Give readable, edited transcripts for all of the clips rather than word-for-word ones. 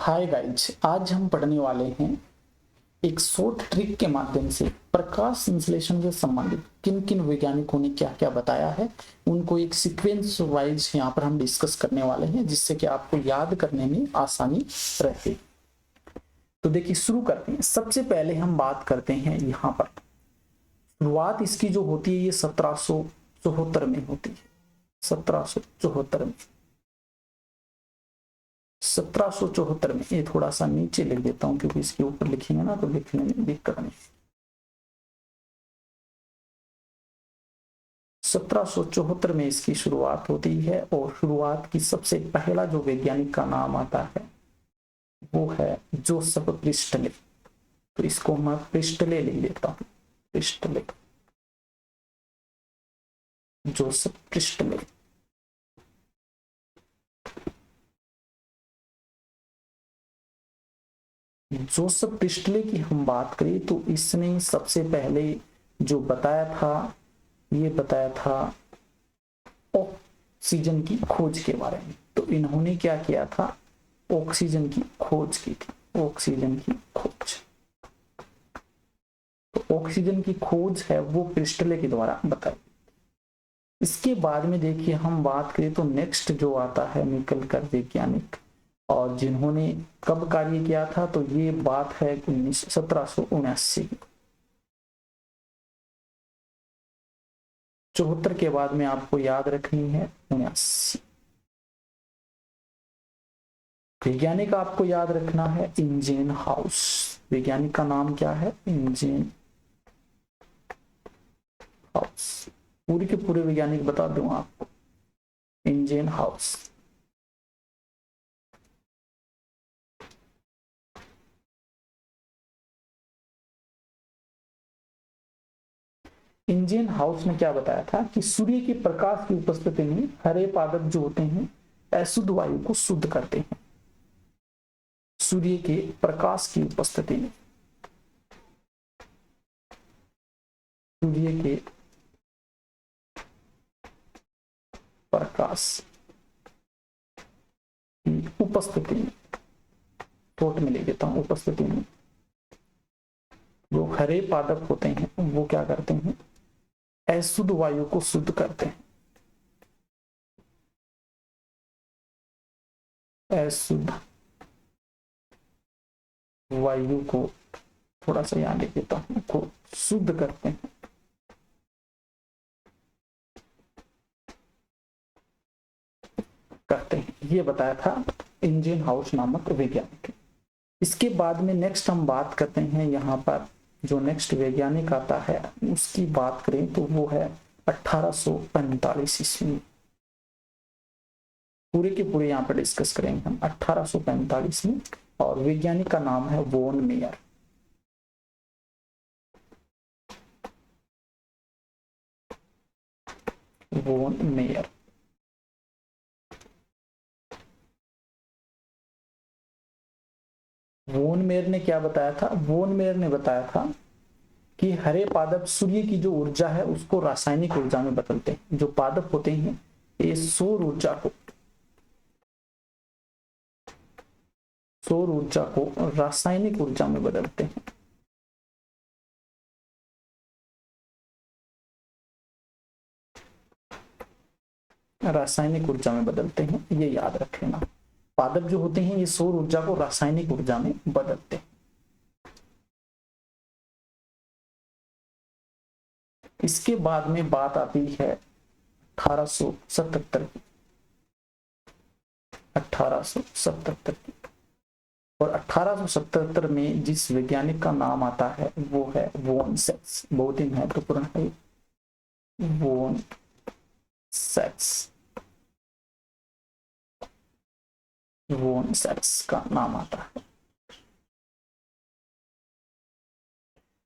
Hi guys, आज हम पढ़ने वाले हैं एक शॉर्ट ट्रिक के माध्यम से प्रकाश संश्लेषण से संबंधित किन किन वैज्ञानिकों ने क्या क्या बताया है, उनको एक सीक्वेंस वाइज यहाँ पर हम डिस्कस करने वाले हैं, जिससे कि आपको याद करने में आसानी रहती। तो देखिए शुरू करते हैं। सबसे पहले हम बात करते हैं यहाँ पर शुरुआत इसकी जो होती है ये 1774 में होती है। 1774 में 1774 में, ये थोड़ा सा नीचे लिख देता हूं क्योंकि इसके ऊपर लिखेंगे ना तो लिखने में दिक्कत नहीं। 1774 में इसकी शुरुआत होती है और शुरुआत की सबसे पहला जो वैज्ञानिक का नाम आता है वो है जोसेफ प्रिस्टले। तो इसको मैं प्रिस्टले लिख देता हूं, Presley, Joseph Presley. Joseph Presley की हम बात करें तो इसने सबसे पहले जो बताया था, ये बताया था ऑक्सीजन की खोज के बारे में। तो इन्होंने क्या किया था, ऑक्सीजन की खोज की थी, ऑक्सीजन की खोज। तो ऑक्सीजन की खोज है वो प्रिस्टले के द्वारा बताई। इसके बाद में देखिए हम बात करें तो नेक्स्ट जो आता है निकल कर वैज्ञानिक, और जिन्होंने कब कार्य किया था तो ये बात है 1779 की। 74 के बाद में आपको याद रखनी है 79। वैज्ञानिक आपको याद रखना है इंजेन हाउस। वैज्ञानिक का नाम क्या है, इंजेन हाउस। पूरे के पूरे वैज्ञानिक बता दूं आपको, इंजेन हाउस। इंजेन हाउस ने क्या बताया था कि सूर्य के प्रकाश की उपस्थिति में हरे पादप जो होते हैं अशुद्ध वायु को शुद्ध करते हैं। सूर्य के प्रकाश की उपस्थिति में, सूर्य के प्रकाश की उपस्थिति में, थोट में ले देता हूं, उपस्थिति में जो हरे पादप होते हैं वो क्या करते हैं, अशुद्ध वायु को शुद्ध करते हैं। अशुद्ध वायु को, थोड़ा सा यहां लिख देता हूं, को शुद्ध करते हैं। करते हैं, ये बताया था इंजेन हाउस नामक वैज्ञानिक। इसके बाद में नेक्स्ट हम बात करते हैं, यहाँ पर जो नेक्स्ट वैज्ञानिक आता है उसकी बात करें तो वो है 1845 ईस्वी। पूरे के पूरे यहाँ पर डिस्कस करेंगे हम 1845 में, और वैज्ञानिक का नाम है von Mayer. Von Mayer. Von Mayer ने क्या बताया था, वॉन मेयर ने बताया था कि हरे पादप सूर्य की जो ऊर्जा है उसको रासायनिक ऊर्जा में बदलते हैं। जो पादप होते हैं ये सौर ऊर्जा को रासायनिक ऊर्जा में बदलते हैं। रासायनिक ऊर्जा में बदलते हैं, ये याद रख लेना। पादप जो होते हैं ये सौर ऊर्जा को रासायनिक ऊर्जा में बदलते हैं। इसके बाद में बात आती है 1877 की। 1877 की, और 1877 में जिस वैज्ञानिक का नाम आता है वो है वॉन सेक्स। बहुत ही महत्वपूर्ण है, वॉन सेक्स। वॉन सेक्स का नाम आता है।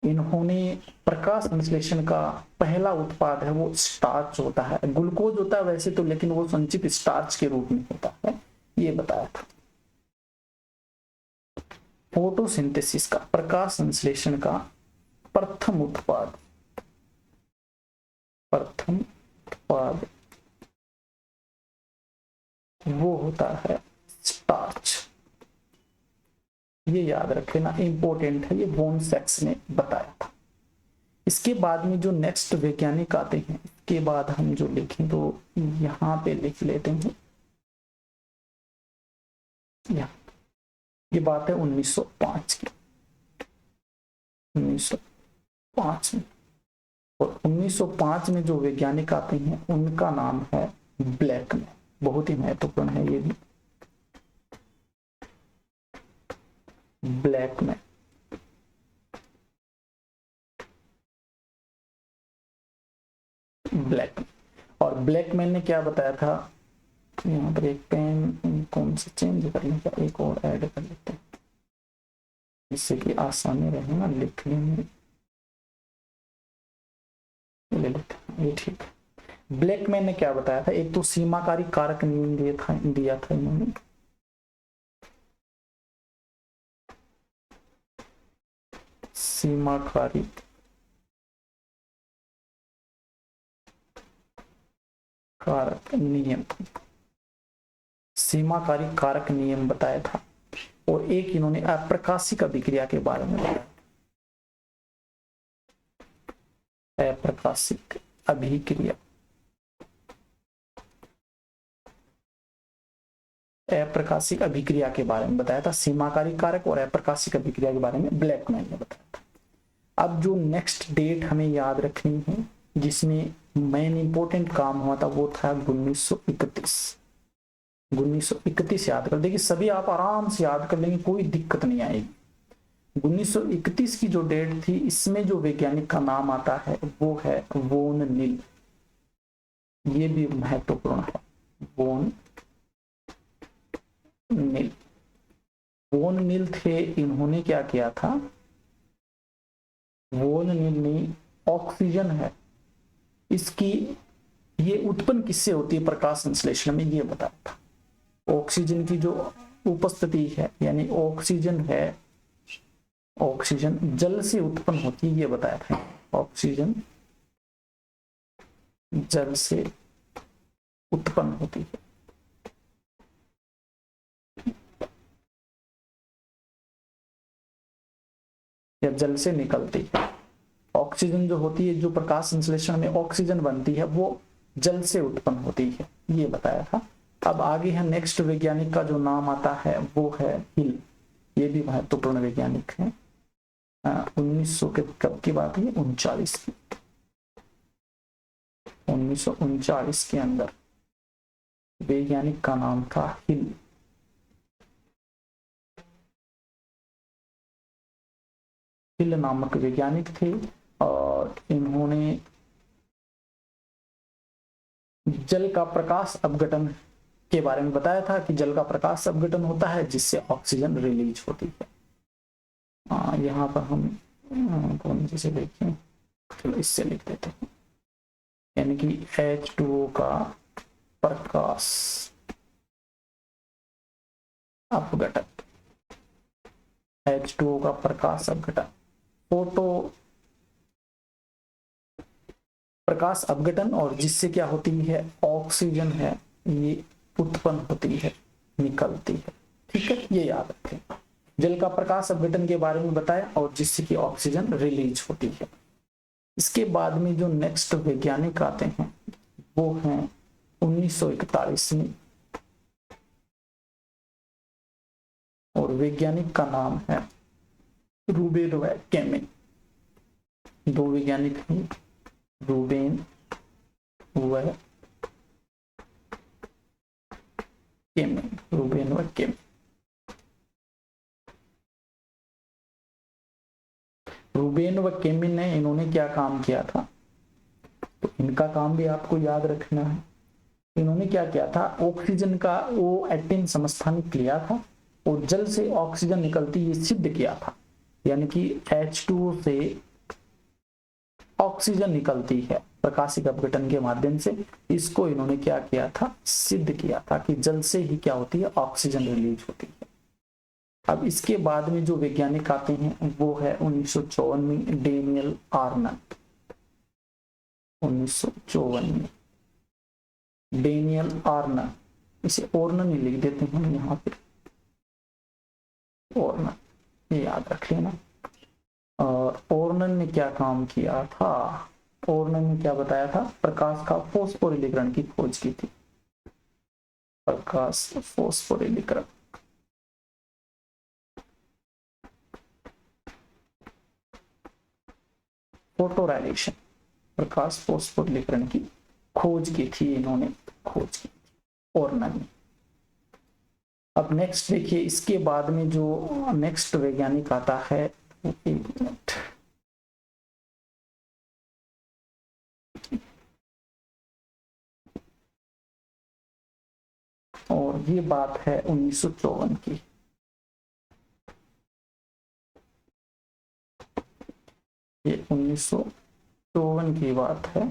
इन्होंने प्रकाश संश्लेषण का पहला उत्पाद है वो स्टार्च होता है, ग्लूकोज होता है वैसे तो, लेकिन वो संचित स्टार्च के रूप में होता है, ये बताया था। फोटोसिंथेसिस का, प्रकाश संश्लेषण का प्रथम उत्पाद वो होता है स्टार्च। ये याद रख लेना, इंपॉर्टेंट है, ये वॉन सैक्स ने बताया था। इसके बाद में जो नेक्स्ट वैज्ञानिक आते हैं, इसके बाद हम जो लिखें तो यहाँ पे लिख लेते हैं, ये बात है 1905 की, 1905 में। और 1905 में जो वैज्ञानिक आते हैं उनका नाम है ब्लैकमैन। बहुत ही महत्वपूर्ण है ये भी, ब्लैकमैन। ब्लैकमैन, और ब्लैकमैन ने क्या बताया था, यहाँ पर एक पेन कौन सा चेंज करने का, एक और ऐड कर लेते हैं जिससे कि आसानी रहे ना लिखने में, ले लेते हैं, ये ठीक है। ब्लैकमैन ने क्या बताया था, एक तो सीमाकारी कारक नियम दिया था इन्होंने, सीमाकारी कारक नियम, सीमाकारी कारक नियम बताया था। और एक इन्होंने अप्रकाशिक अभिक्रिया के बारे में बताया, अप्रकाशिक अभिक्रिया, अप्रकाशिक अभिक्रिया के बारे में बताया था। सीमाकारी कारक और अप्रकाशिक अभिक्रिया के बारे में ब्लैकमैन ने बताया था। अब जो नेक्स्ट डेट हमें याद रखनी है जिसमें मेन इंपॉर्टेंट काम हुआ था वो था 1931। 1931 याद कर, देखिए सभी आप आराम से याद कर लेंगे, कोई दिक्कत नहीं आएगी। 1931 की जो डेट थी, इसमें जो वैज्ञानिक का नाम आता है वो है वोन नील। ये भी महत्वपूर्ण है, वोन नील। वोन नील थे, इन्होंने क्या किया था, वोन नील ने ऑक्सीजन है इसकी ये उत्पन्न किससे होती है प्रकाश संश्लेषण में, ये बताया था। ऑक्सीजन की जो उपस्थिति है, यानी ऑक्सीजन है, ऑक्सीजन जल से उत्पन्न होती है, ये बताया था। ऑक्सीजन जल से उत्पन्न होती है, या जल से निकलती है। ऑक्सीजन जो होती है, जो प्रकाश संश्लेषण में ऑक्सीजन बनती है, वो जल से उत्पन्न होती है, ये बताया था। अब आगे है नेक्स्ट वैज्ञानिक का जो नाम आता है वो है हिल। ये भी महत्वपूर्ण वैज्ञानिक है। 1900 के कब की बात है, 39 की, 1939 के अंदर वैज्ञानिक का नाम था हिल। हिल नामक वैज्ञानिक थे और इन्होंने जल का प्रकाश अपघटन के बारे में बताया था कि जल का प्रकाश अपघटन होता है जिससे ऑक्सीजन रिलीज होती है। यहाँ पर हम कौन से देखें, चलो इससे लिख देते हैं, यानी कि H2O का प्रकाश अपघटन, H2O का प्रकाश अपघटन, फोटो प्रकाश अपघटन, और जिससे क्या होती है, ऑक्सीजन है ये उत्पन्न होती है, निकलती है। ठीक है, ये याद रखें। जल का प्रकाश अपघटन के बारे में बताया और जिससे कि ऑक्सीजन रिलीज होती है। इसके बाद में जो नेक्स्ट वैज्ञानिक आते हैं वो हैं 1941 में, और वैज्ञानिक का नाम है रूबेन व केमिन। दो वैज्ञानिक हैं, रूबेन व केमिन, रूबेन व केमिन। रूबेन व केमिन ने इन्होंने क्या काम किया था, तो इनका काम भी आपको याद रखना है। इन्होंने क्या किया था, ऑक्सीजन का वो एटम समस्थानिक लिया था और जल से ऑक्सीजन निकलती ये सिद्ध किया था, यानी कि H2O से ऑक्सीजन निकलती है प्रकाशिक अपघटन के माध्यम से। इसको इन्होंने क्या किया था, सिद्ध किया था कि जल से ही क्या होती है, ऑक्सीजन रिलीज होती है। अब इसके बाद में जो वैज्ञानिक आते हैं वो है 1954 में डेनियल आर्नल्ड। 1954 में डेनियल आर्नल्ड, इसे ऑर्नन ही लिख देते हैं यहाँ पे, ऑर्नन। ये याद रख लेना। और ओर्नन ने क्या काम किया था? ओर्नन ने क्या बताया था? प्रकाश का फोस्फोरिलीकरण की खोज की थी। प्रकाश फोस्फोरिलीकरण, फोटोराइलेशन, प्रकाश फोस्फोरिलीकरण की खोज की थी इन्होंने, खोज की थी ओर्नन ने। अब नेक्स्ट देखिए, इसके बाद में जो नेक्स्ट वैज्ञानिक आता है, एक मिनट, और ये बात है 1954 की। ये 1954 की बात है।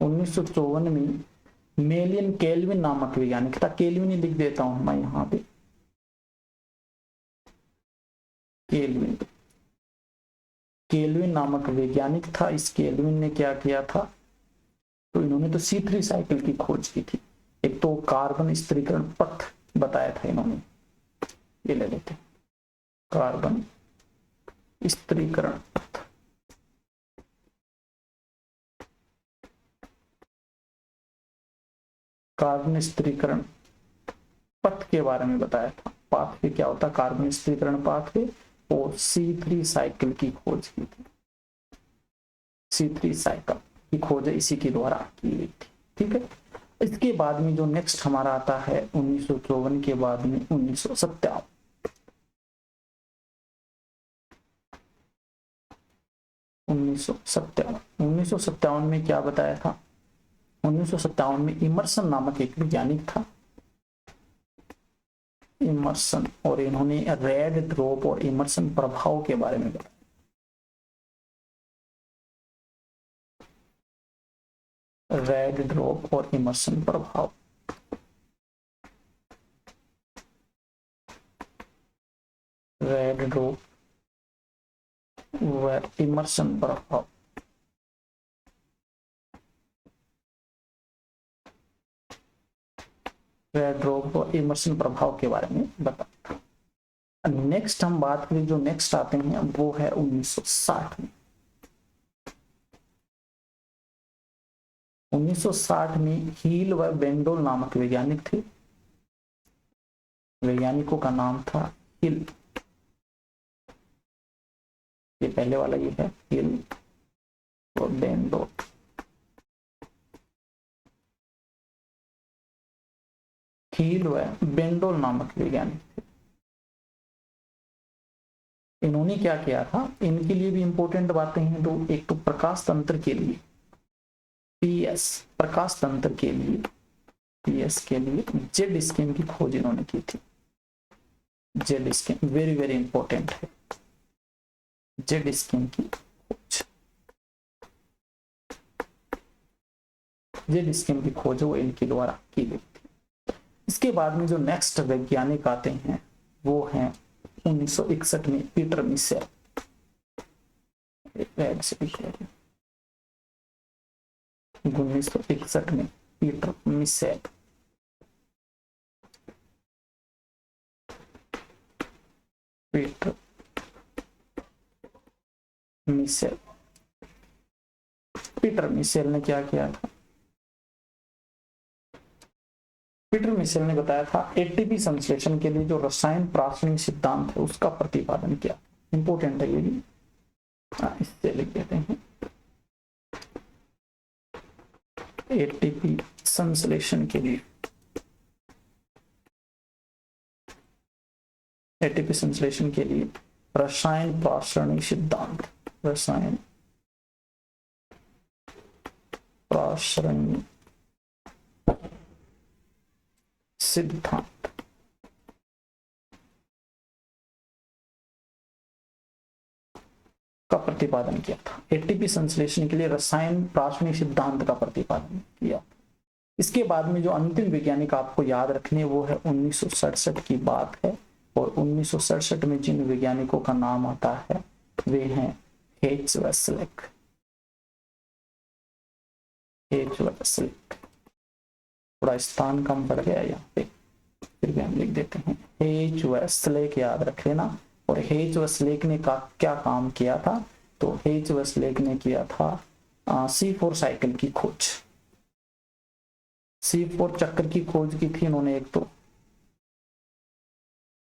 1954 में मेलियन केल्विन नामक वैज्ञानिक था। केल्विन ही लिख देता हूं मैं यहाँ पे, केल्विन, केल्विन नामक वैज्ञानिक था। इस केल्विन ने क्या किया था? तो इन्होंने तो C3 साइकिल की खोज की थी। एक तो कार्बन स्थिरीकरण पथ बताया था इन्होंने, ये ले लेते, कार्बन स्थिरीकरण पथ। कार्बन स्थिरीकरण पथ के बारे में बताया था। पाथवे क्या होता है? कार्बन स्थिरीकरण पाथवे। और C3 साइकिल की खोज की थी। C3 साइकिल की खोज इसी के द्वारा की गई थी। ठीक है। इसके बाद में जो नेक्स्ट हमारा आता है 1954 के बाद में 1957। 1957 में क्या बताया था? 1957 में इमर्सन नामक एक वैज्ञानिक था, इमर्सन, और इन्होंने रेड ड्रॉप और इमर्सन प्रभाव के बारे में बताया। रेड ड्रॉप और इमर्सन प्रभाव, रेड ड्रॉप व इमर्सन प्रभाव, रेड ड्रॉप और इमर्सन प्रभाव के बारे में बताया। नेक्स्ट हम बात करें, जो नेक्स्ट आते हैं वो है 1960 में। 1960 में हील व बेंडोल नामक वैज्ञानिक थे। वैज्ञानिकों का नाम था हिल, ये पहले वाला ये है, हिल और बेंडोल। हील व बेंडोल नामक वैज्ञानिक थे। इन्होंने क्या किया था? इनके लिए भी इंपॉर्टेंट बातें हैं। तो एक तो प्रकाश तंत्र के लिए, पीएस, प्रकाश तंत्र के लिए, पीएस के लिए जेड स्कीम की खोज इन्होंने की थी। Z scheme very very important है। जेड स्कीम की खोज, जेड स्कीम की खोज वो इनके द्वारा की गई थी। इसके बाद में जो नेक्स्ट वैज्ञानिक आते हैं वो हैं 1961 में पीटर मिशेल। 1961 में Peter Mitchell, Peter Mitchell, Peter Mitchell ने क्या किया था? पीटर मिशेल ने बताया था एटीपी संश्लेषण के लिए जो रसायन प्राथमिक सिद्धांत है उसका प्रतिपादन किया। इंपॉर्टेंट है ये भी, इससे लिख देते हैं। एटीपी संश्लेषण के लिए, एटीपी संश्लेषण के लिए रसायन प्रासरणिक सिद्धांत, रसायन प्रासरणिक सिद्धांत का प्रतिपादन किया था। एटीपी संश्लेषण के लिए रसायन प्राथमिक सिद्धांत का प्रतिपादन किया। इसके बाद में जो अंतिम वैज्ञानिक आपको याद रखने वो है 1967 की बात है। और 1967 में जिन वैज्ञानिकों का नाम आता है वे हैं एच वेसलिक। एच वेसलिक, थोड़ा स्थान कम पड़ गया यहाँ पे, फिर भी हम लिख देते हैं हेज वेस्टलेक याद रख लेना। और हेज वेस्टलेक ने क्या काम किया था, तो हेज वेस्टलेक ने किया था C4 साइकिल की खोज, C4 चक्र की खोज की थी इन्होंने एक तो,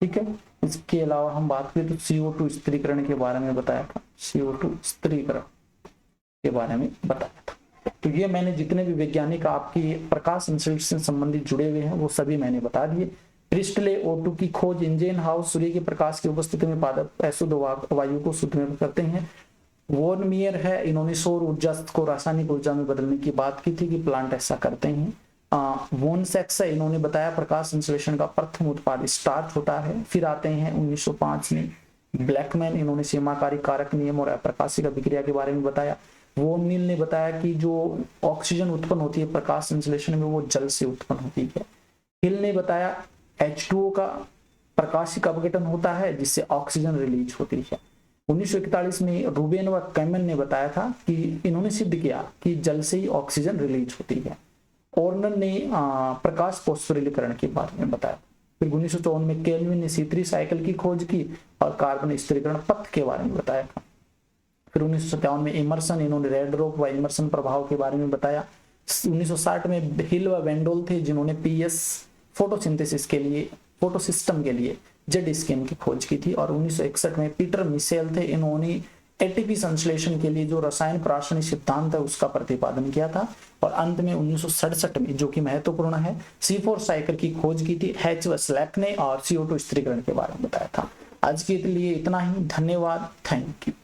ठीक है। इसके अलावा हम बात करें तो CO2 स्थिरीकरण के बारे में बताया था, CO2 स्थिरीकरण के बारे में बताया था। तो ये मैंने जितने भी वैज्ञानिक आपकी प्रकाश संश्लेषण से संबंधित जुड़े हुए हैं वो सभी मैंने बता दिए। प्रिस्टले O2 की खोज इंजन हाउस सूर्य के प्रकाश की उपस्थिति में पादप अशुद्ध वायु को शुद्ध में करते हैं। वॉन मियर है, इन्होंने सौर ऊर्जा को रासायनिक ऊर्जा में बदलने की बात की थी कि प्लांट ऐसा करते हैं। वोन सेक्स है, इन्होंने बताया प्रकाश संश्लेषण का प्रथम उत्पाद स्टार्च होता है। फिर आते हैं 1905 में ब्लैकमैन, इन्होंने सीमाकारी कारक नियम और अप्रकाशिक अभिक्रिया के बारे में बताया। वोन नील ने बताया कि जो ऑक्सीजन उत्पन्न होती है प्रकाश संश्लेषण में वो जल से उत्पन्न होती है। हिल ने बताया H2O का प्रकाशिक अपघटन होता है जिससे ऑक्सीजन रिलीज होती है। 1941 में रूबेन व कैमन ने बताया था कि इन्होंने सिद्ध किया कि जल से ही ऑक्सीजन रिलीज होती है। ऑर्नन ने प्रकाश फॉस्फोरिलीकरण के बारे में बताया। फिर 1954 में केल्विन ने C3 साइकिल की खोज की और कार्बन स्थिरीकरण पथ के बारे में बताया था। फिर 1957 में इमर्सन, इन्होंने रेड रॉक व इमर्सन प्रभाव के बारे में बताया। 1960 में हिल व वेंडोल थे जिन्होंने PS फोटोसिंथेसिस के लिए, फोटो सिस्टम के लिए जेड स्कैन की खोज की थी। और 1961 में पीटर मिशेल थे, इन्होंने ATP संश्लेषण के लिए जो रसायन प्राशनिक सिद्धांत है उसका प्रतिपादन किया था। और अंत में 1967 में, जो कि महत्वपूर्ण है, C4 साइकिल की खोज की थी हेच वेस्टलैक ने और CO2 स्थिरीकरण के बारे में बताया था। आज के लिए इतना ही, धन्यवाद, थैंक यू।